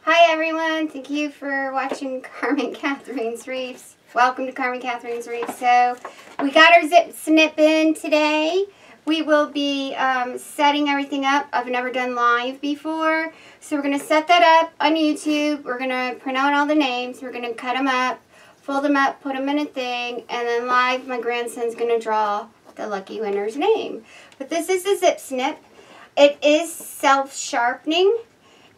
Hi everyone, thank you for watching Carmen Katharine's Reefs. Welcome to Carmen Katharine's Reefs. So we got our zip snip in today. We will be setting everything up. I've never done live before. So we're going to set that up on YouTube. We're going to print out all the names. We're going to cut them up, fold them up, put them in a thing, and then live my grandson's going to draw the lucky winner's name. But this is a zip snip. It is self-sharpening.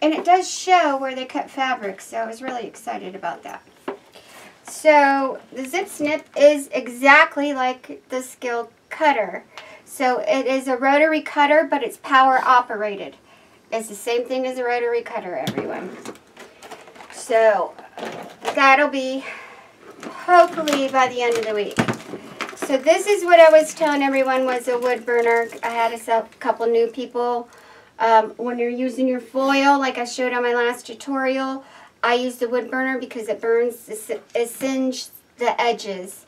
And it does show where they cut fabric, so I was really excited about that. So the zip snip is exactly like the skill cutter. So it is a rotary cutter, but it's power operated. It's the same thing as a rotary cutter, everyone. So that'll be hopefully by the end of the week. So this is what I was telling everyone was a wood burner. I had a couple new people. When you're using your foil, like I showed on my last tutorial, I use the wood burner because it burns, it singes the edges.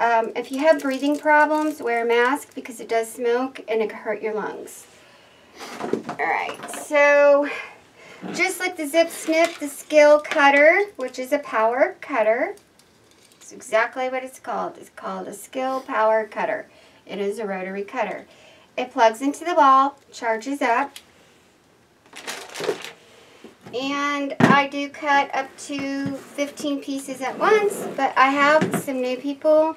If you have breathing problems, wear a mask because it does smoke and it can hurt your lungs. Alright, so just like the zip snip, the skill cutter, which is a power cutter, it's exactly what it's called. It's called a skill power cutter. It is a rotary cutter. It plugs into the wall, charges up. And I do cut up to 15 pieces at once, but I have some new people,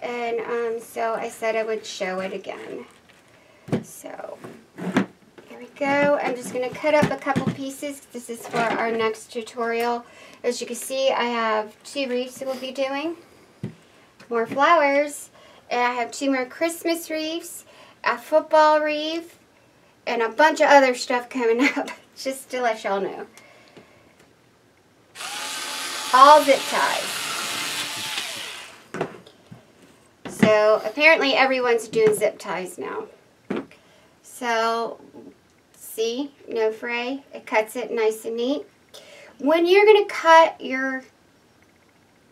and so I said I would show it again. So here we go. I'm just going to cut up a couple pieces. This is for our next tutorial. As you can see, I have 2 reefs that we'll be doing, more flowers, and I have 2 more Christmas reefs, a football reef, and a bunch of other stuff coming up, just to let y'all know. All zip ties. So apparently everyone's doing zip ties now. So see, no fray. It cuts it nice and neat. When you're going to cut your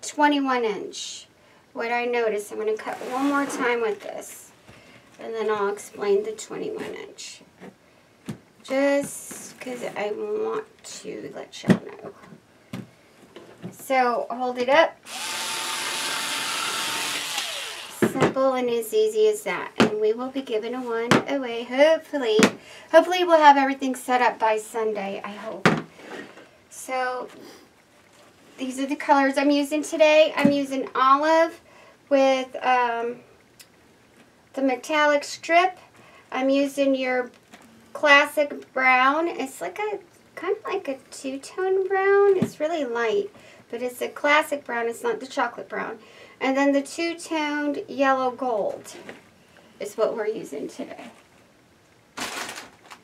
21 inch, what I noticed, I'm going to cut one more time with this. And then I'll explain the 21 inch. Just because I want to let y'all know. So hold it up. Simple and as easy as that. And we will be giving one away, hopefully. Hopefully we'll have everything set up by Sunday, I hope. So these are the colors I'm using today. I'm using olive with the metallic strip. I'm using your classic brown. It's like a kind of like a two-tone brown. It's really light, but it's a classic brown. It's not the chocolate brown. And then the two-toned yellow gold is what we're using today.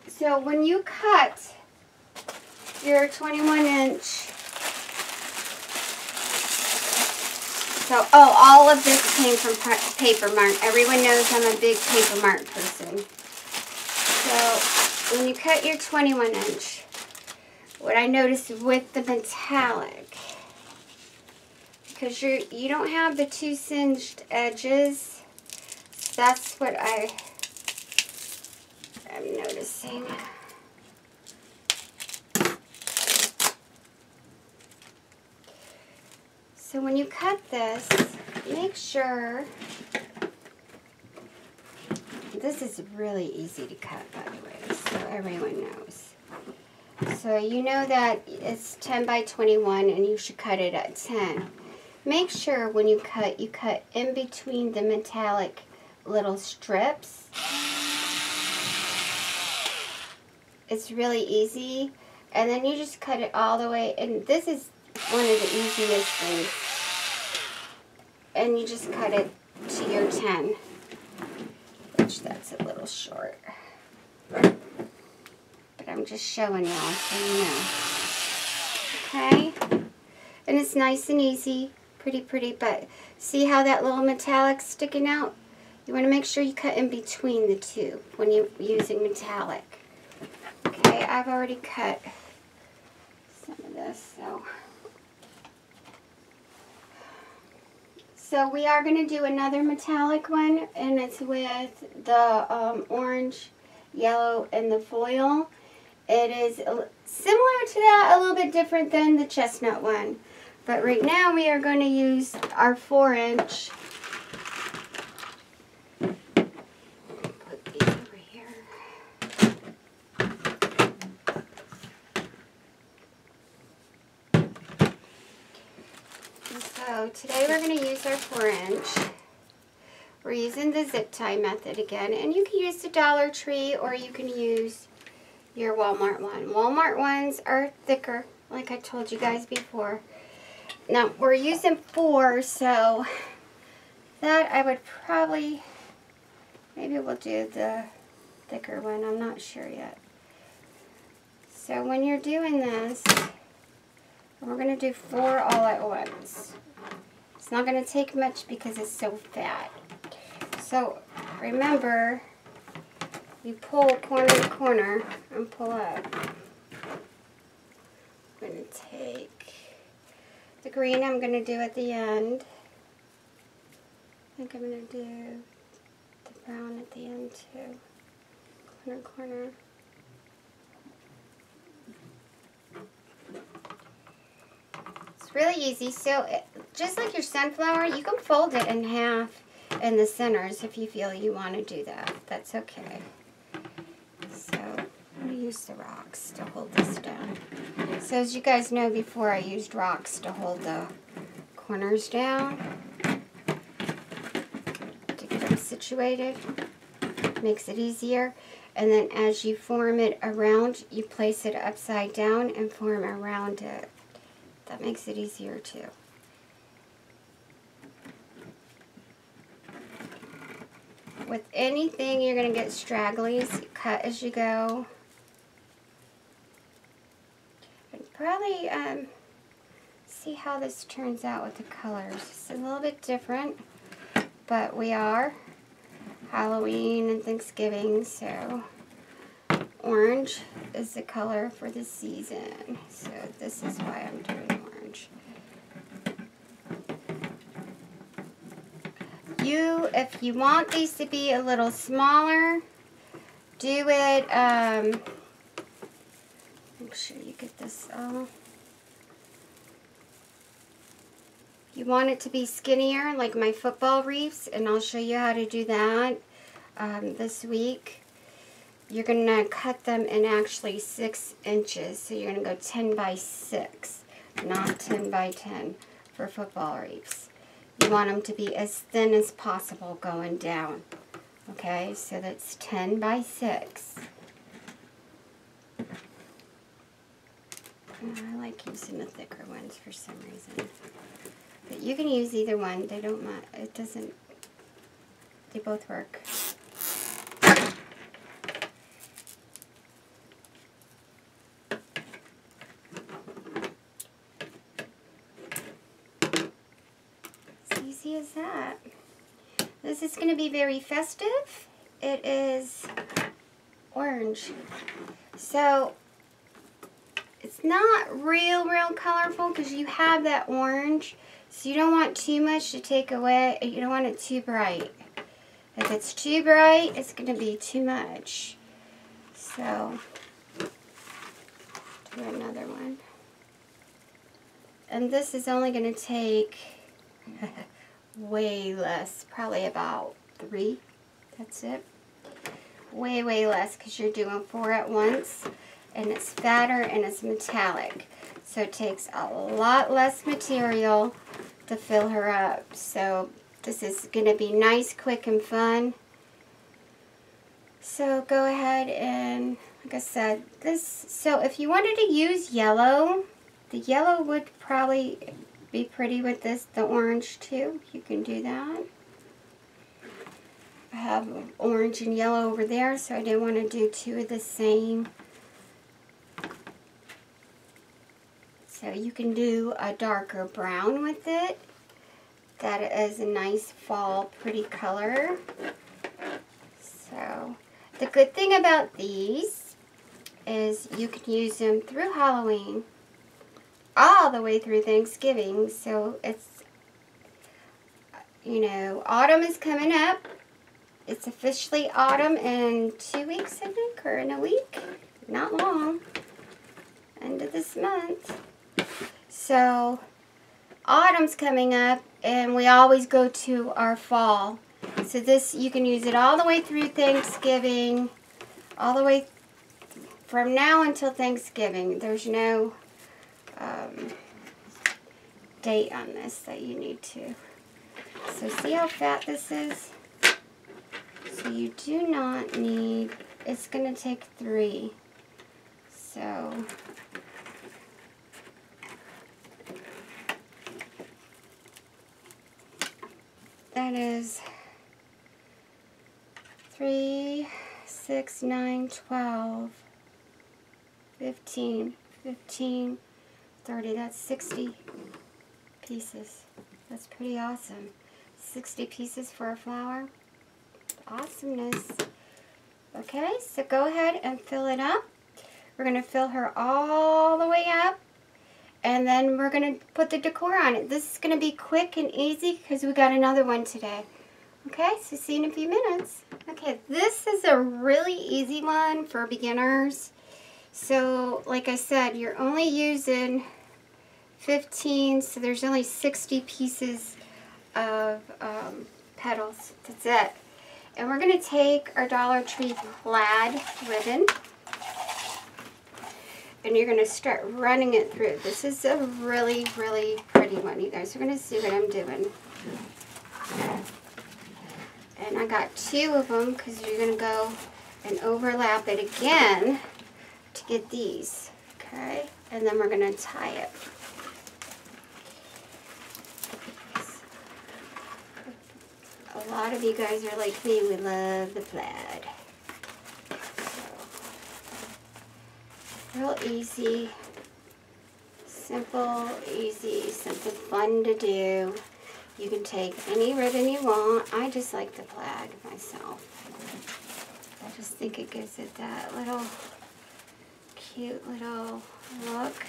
So when you cut your 21 inch, so all of this came from paper mark. Everyone knows I'm a big paper mark person. So when you cut your 21 inch, what I noticed with the metallic, because you don't have the 2 singed edges, so that's what I'm noticing. So when you cut this, make sure. This is really easy to cut, by the way, so everyone knows. So you know that it's 10 by 21 and you should cut it at 10. Make sure when you cut in between the metallic little strips. It's really easy. And then you just cut it all the way, and this is one of the easiest things. And you just cut it to your 10. That's a little short, but I'm just showing y'all so you know. Okay, and it's nice and easy, pretty, but see how that little metallic's sticking out? You want to make sure you cut in between the two when you're using metallic. Okay, I've already cut some of this, So we are going to do another metallic one, and it's with the orange, yellow, and the foil. It is similar to that, a little bit different than the chestnut one. But right now we are going to use our 4-inch. Put these over here. So today we're going to use our 4-inch. We're using the zip tie method again, and you can use the Dollar Tree or you can use your Walmart one. Walmart ones are thicker, like I told you guys before. Now we're using 4, so that I would probably, maybe we'll do the thicker one. I'm not sure yet. So when you're doing this, we're going to do 4 all at once. It's not going to take much because it's so fat. So remember, you pull corner to corner and pull up. I'm going to take the green, I'm going to do at the end. I think I'm going to do the brown at the end too. Corner, corner. It's really easy. So just like your sunflower, you can fold it in half in the centers if you feel you want to do that. That's okay. So I'm going to use the rocks to hold this down. So as you guys know, before I used rocks to hold the corners down to get them situated. Makes it easier. And then as you form it around, you place it upside down and form around it. That makes it easier too. With anything, you're going to get stragglies. Cut as you go. And probably see how this turns out with the colors. It's a little bit different, but we are Halloween and Thanksgiving, so orange is the color for the season. So this is why I'm doing orange. If you want these to be a little smaller, do it, make sure you get this off. You want it to be skinnier, like my football wreaths, and I'll show you how to do that this week. You're going to cut them in actually 6 inches, so you're going to go 10 by 6, not 10 by 10 for football wreaths. You want them to be as thin as possible going down. Okay, so that's 10 by 6. I like using the thicker ones for some reason. But you can use either one. They don't matter. It doesn't. They both work. As easy as that. This is going to be very festive. It is orange. So it's not real colorful because you have that orange. So you don't want too much to take away. You don't want it too bright. If it's too bright, it's going to be too much. So do another one. And this is only going to take way less, probably about 3. That's it. Way less because you're doing 4 at once. And it's fatter and it's metallic. So it takes a lot less material to fill her up. So this is going to be nice, quick, and fun. So go ahead and, like I said, so if you wanted to use yellow, the yellow would probably be pretty with this, the orange too. You can do that. I have orange and yellow over there, so I didn't want to do 2 of the same. So you can do a darker brown with it. That is a nice fall pretty color. So the good thing about these is you can use them through Halloween all the way through Thanksgiving. So it's, you know, autumn is coming up. It's officially autumn in 2 weeks, I think, or in a week. not long. End of this month. So autumn's coming up, and we always go to our fall. So this, you can use it all the way through Thanksgiving, all the way from now until Thanksgiving. There's no date on this that you need to. So see how fat this is? So you do not need, it's going to take 3. So that is 3, 6, 9, 12, 15, 15, 30. That's 60 pieces. That's pretty awesome. 60 pieces for a flower. Awesomeness. Okay, so go ahead and fill it up. We're going to fill her all the way up, and then we're going to put the decor on it. This is going to be quick and easy because we got another one today. Okay, so see you in a few minutes. Okay, this is a really easy one for beginners. So, like I said, you're only using 15, so there's only 60 pieces of petals. That's it. And we're going to take our Dollar Tree plaid ribbon, and you're going to start running it through. This is a really, really pretty one, you guys. We're going to see what I'm doing. And I got 2 of them because you're going to go and overlap it again to get these. Okay? And then we're going to tie it. A lot of you guys are like me, we love the plaid. So, real easy, simple, easy, something fun to do. You can take any ribbon you want. I just like the plaid myself. I just think it gives it that little cute little look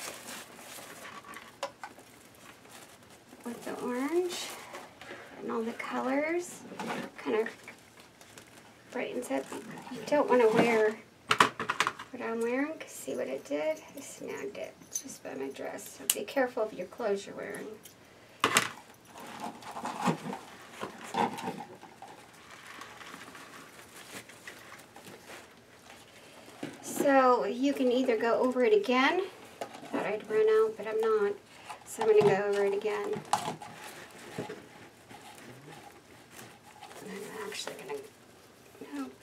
with the orange. And all the colors kind of brightens up. You don't want to wear what I'm wearing, because see what it did? I snagged it just by my dress. So be careful of your clothes you're wearing. So you can either go over it again. Thought I'd run out, but I'm not. So I'm going to go over it again. I'm actually going to, nope,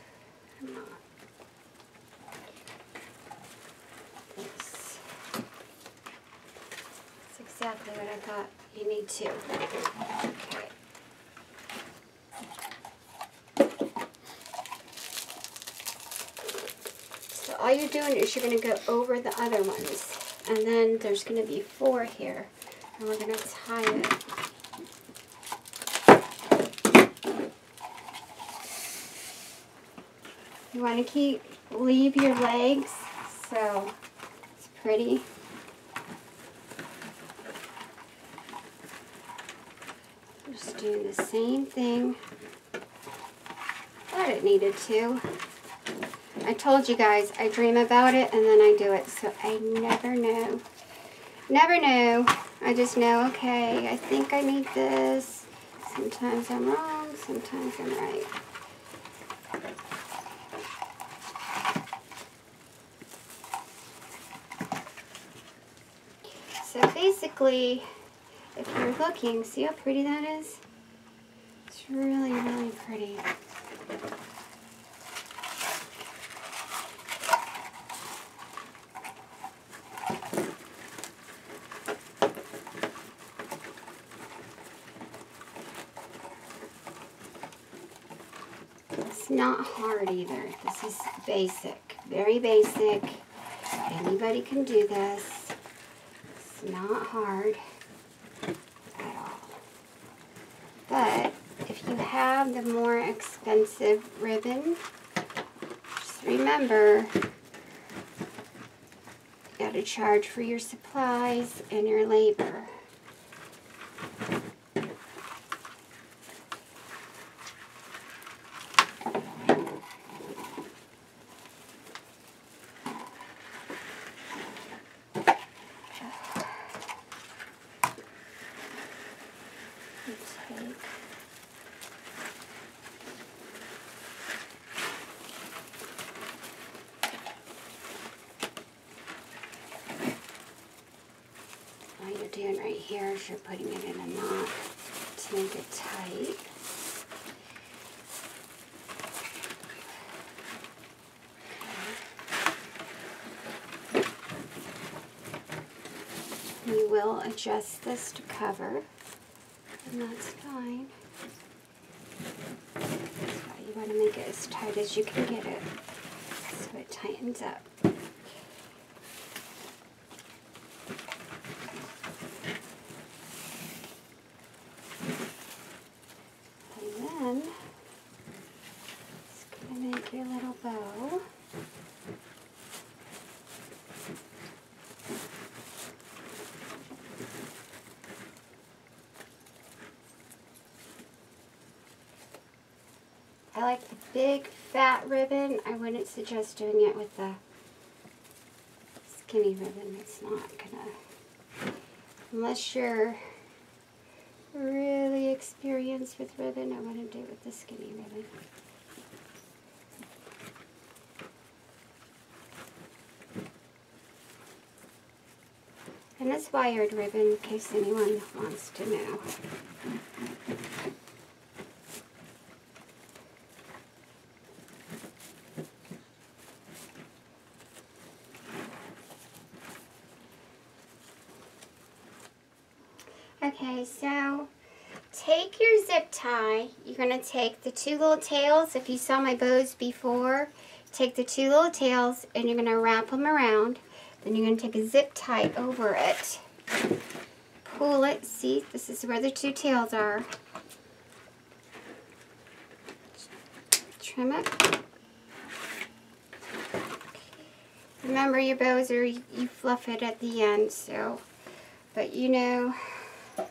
I'm not. This. That's exactly what I thought you need to. Okay. So all you're doing is you're going to go over the other ones. And then there's going to be 4 here. And we're going to tie it. You want to leave your legs so it's pretty. Just doing the same thing. Thought it needed to. I told you guys, I dream about it and then I do it, so I never know. Never know. I just know, okay, I think I need this. Sometimes I'm wrong, sometimes I'm right. So basically, if you're looking, see how pretty that is? It's really, really pretty. It's not hard either. This is basic, very basic. Anybody can do this. It's not hard at all. But if you have the more expensive ribbon, just remember, you got to charge for your supplies and your labor. here as you're putting it in a knot to make it tight. You will adjust this to cover, and that's fine. That's why you want to make it as tight as you can get it, so it tightens up. And then, just going to make your little bow. I like the big fat ribbon. I wouldn't suggest doing it with the skinny ribbon. It's not gonna, unless you're really experienced with ribbon, I wouldn't do it with the skinny ribbon. And it's wired ribbon in case anyone wants to know. Okay, so take your zip tie. You're going to take the two little tails. If you saw my bows before, take the two little tails and you're going to wrap them around. Then you're going to take a zip tie over it. Pull it. See, this is where the two tails are. Trim it. Remember, your bows are, you fluff it at the end, so, but you know, I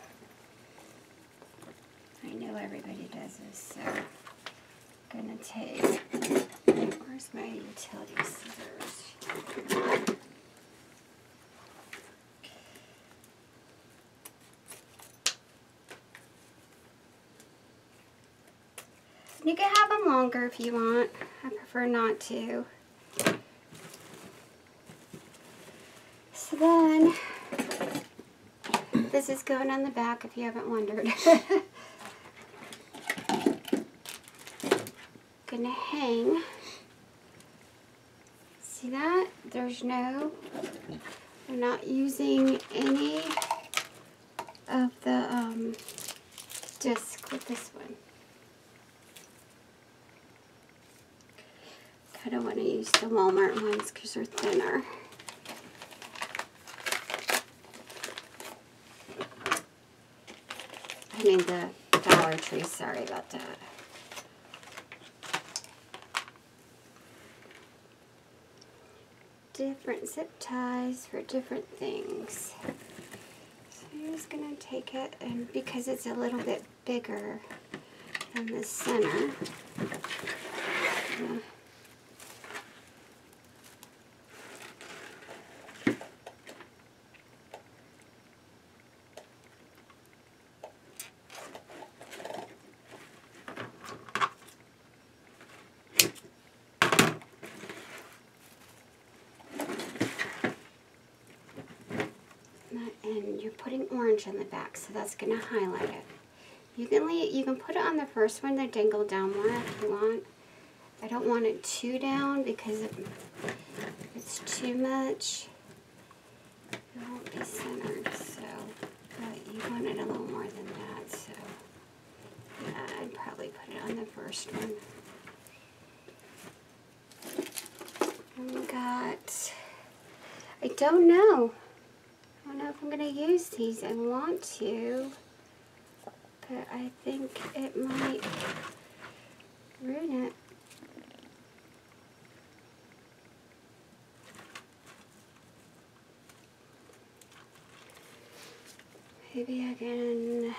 know everybody does this, so I'm going to take, where's my utility scissors? You can have them longer if you want. I prefer not to. So then, this is going on the back if you haven't wondered. Gonna hang. See that? There's no, we're not using any of the disc with this one. I don't want to use the Walmart ones because they're thinner. I mean the Dollar Tree, sorry about that. Different zip ties for different things. So you're just going to take it, and because it's a little bit bigger than the center, and you're putting orange on the back, so that's going to highlight it. You can put it on the first one to dangle down more if you want. I don't want it too down because if it's too much, it won't be centered. So, but you want it a little more than that. So, yeah, I'd probably put it on the first one. And we got, I don't know. I don't know if I'm going to use these. I want to, but I think it might ruin it. Maybe I can here.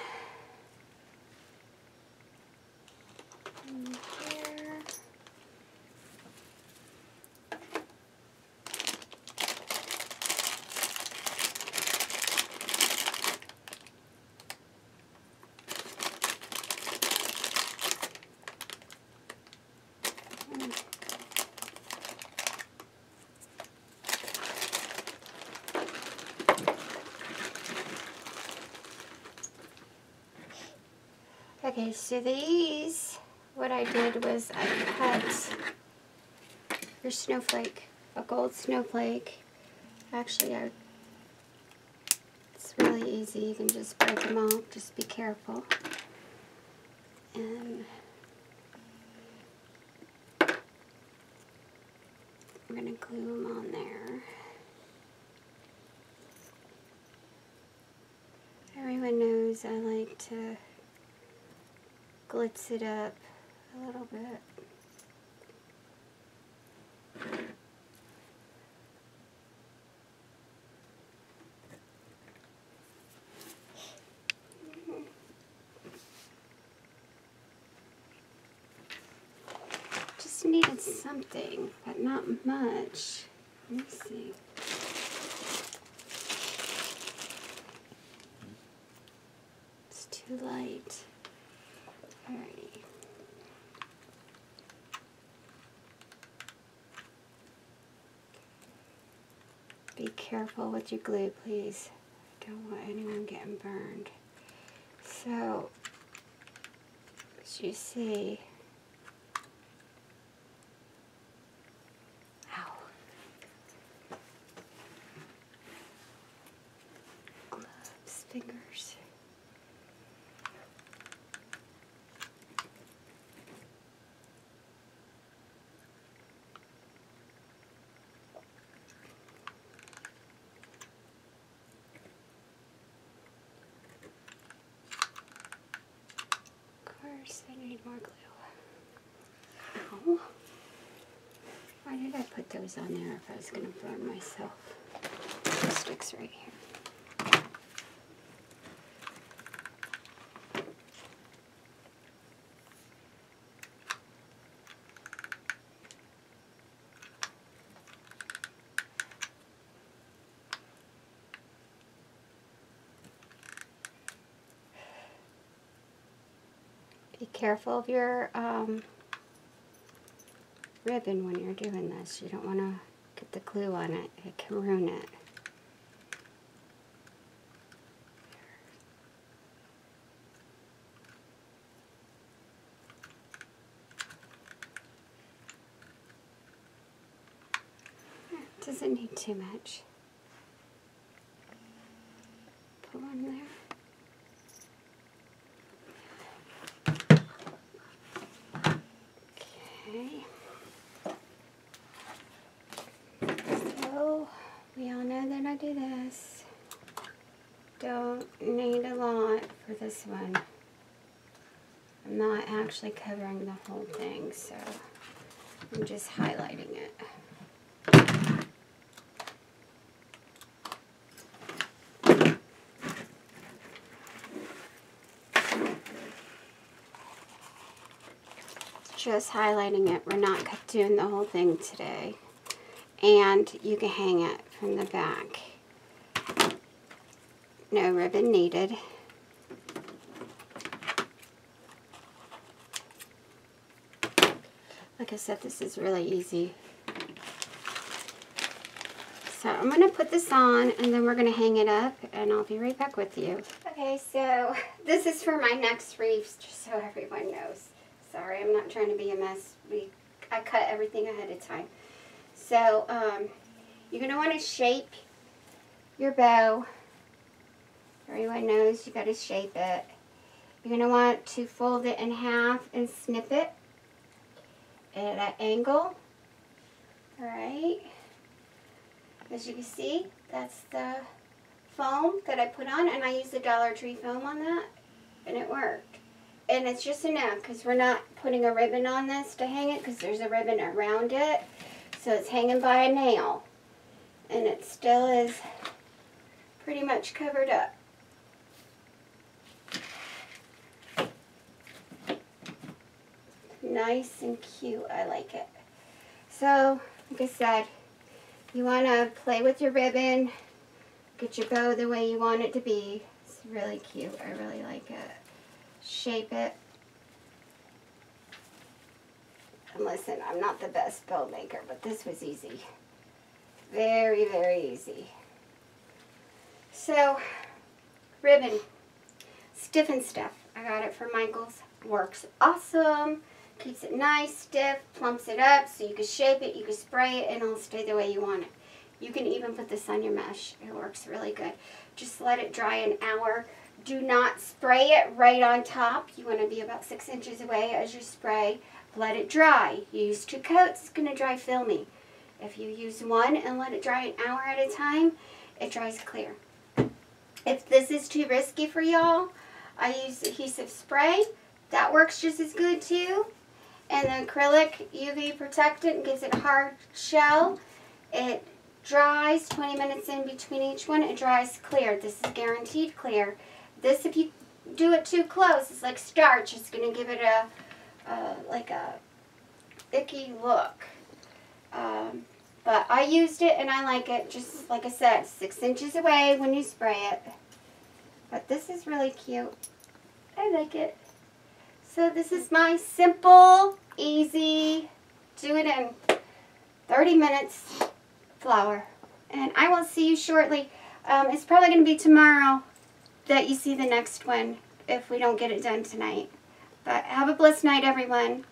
Okay, so these, what I did was I cut your snowflake, a gold snowflake. Actually, it's really easy. You can just break them off. Just be careful. And I'm going to glue them on there. Everyone knows I like to glitz it up a little bit. Just needed something, but not much. Let me see. It's too light. Alrighty. Be careful with your glue, please. I don't want anyone getting burned. So, as you see, ow. Gloves, fingers. I need more glue. Ow. Why did I put those on there if I was going to burn myself? It sticks right here. Be careful of your ribbon when you're doing this. You don't want to get the glue on it. It can ruin it. It doesn't need too much. Put one there. Okay. So, we all know that I do this. Don't need a lot for this one. I'm not actually covering the whole thing, so I'm just highlighting it. Just highlighting it. We're not doing the whole thing today. And you can hang it from the back. No ribbon needed. Like I said, this is really easy. So I'm going to put this on and then we're going to hang it up and I'll be right back with you. Okay, so this is for my next wreaths, just so everyone knows. Sorry, I'm not trying to be a mess. I cut everything ahead of time. So, you're going to want to shape your bow. Everyone knows you got to shape it. You're going to want to fold it in half and snip it at an angle. Alright. As you can see, that's the foam that I put on, and I used the Dollar Tree foam on that, and it worked. And it's just enough because we're not putting a ribbon on this to hang it because there's a ribbon around it. So it's hanging by a nail. And it still is pretty much covered up. Nice and cute. I like it. So, like I said, you want to play with your ribbon. Get your bow the way you want it to be. It's really cute. I really like it. Shape it. And listen, I'm not the best bow maker, but this was easy. Very, very easy. So, ribbon. Stiff and Stuff. I got it from Michael's. works awesome. Keeps it nice, stiff, plumps it up so you can shape it, you can spray it, and it'll stay the way you want it. You can even put this on your mesh. It works really good. Just let it dry an hour. Do not spray it right on top. You want to be about 6 inches away as you spray. Let it dry. You use 2 coats, it's going to dry filmy. If you use one and let it dry an hour at a time, it dries clear. If this is too risky for y'all, I use adhesive spray. That works just as good too. And the acrylic UV protectant gives it hard shell. It dries 20 minutes in between each one. It dries clear. This is guaranteed clear. This, if you do it too close, it's like starch. It's going to give it like a icky look. But I used it and I like it. Just like I said, 6 inches away when you spray it. But this is really cute. I like it. So this is my simple, easy, do it in 30 minutes flower. And I will see you shortly. It's probably going to be tomorrow that you see the next one if we don't get it done tonight. But have a blessed night, everyone.